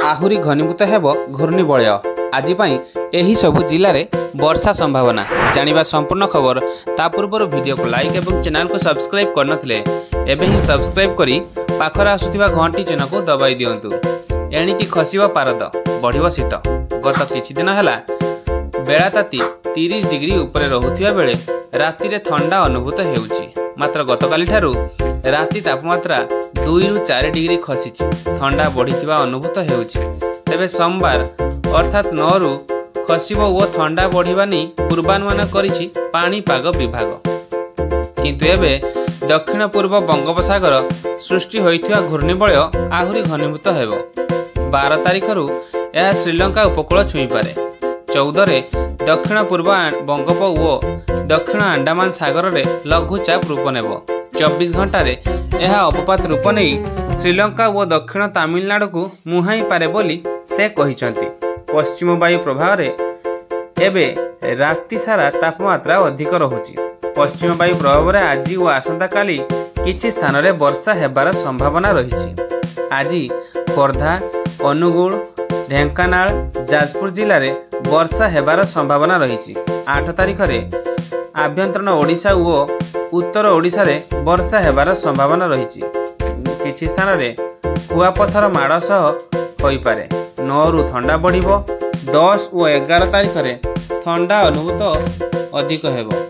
आहुरी घनीभूत हेब घूर्णिबलय। आज एही सबु जिले में वर्षा संभावना जानिबा संपूर्ण खबर ता पूर्व वीडियो को लाइक और चैनल को सब्सक्राइब करनथिले एबे ही सब्सक्राइब करी पाखरे आसुथिबा घंटी चिन्ह को दबाई दियंतु। एणिकी खसिबा पारद बढ़िबो शीत। गत किछि दिन हैला बेला ताती 30 डिग्री उपरे रहुथिबा बेले राति रे ठंडा अनुभूत हेउछि। मात्र गतकाली ठारू राति तापमात्रा 2 रु 4 डिग्री खसिछि। ठंडा बढ़िथिबा अनुभूत हेउछि। तेबे सोमवार अर्थात 9 रु खसिबो ओ ठंडा बढ़िबानी पूर्वानुमान करिछि पाणीपाग विभाग। किंतु एबे दक्षिण पूर्व बंगोपसागर सृष्टि होइथिबा घूर्णिबलय आहुरी घनीभूत हेबो। 12 तारिख रु यह श्रीलंका उपकूल छुई पारे। 14 रे दक्षिण पूर्व बंगोप ओ दक्षिण अंडमान सागर रे लघुचाप रूप नेब। 24 घंटा रे यह अपपात रूप नहीं श्रीलंका और दक्षिण तमिलनाडु को मुहाई पारे बोली से कहिसंती। पश्चिम वायु प्रभाव रे एबे राति सारा तापमात्रा अधिक रहुची। पश्चिम वायु प्रभाव रे आज और आसंता काली किछि स्थान रे वर्षा हेबार संभावना रहिछि। आज खोर्धा, अनुगुल, ढेंकानाल, जाजपुर जिले रे वर्षा हेबार संभावना रहिछि। 8 तारिख रे आभ्यंतरण ओडिशा और उत्तर ओडिशा रे वर्षा हेबार संभावना रहिछि। किछि स्थान रे कुआपथर माड़ सह होई पारे। 9 रु ठंडा बढ़िबो। 10 और 11 तारिख रे ठंडा अनुभूत अधिक हेबो।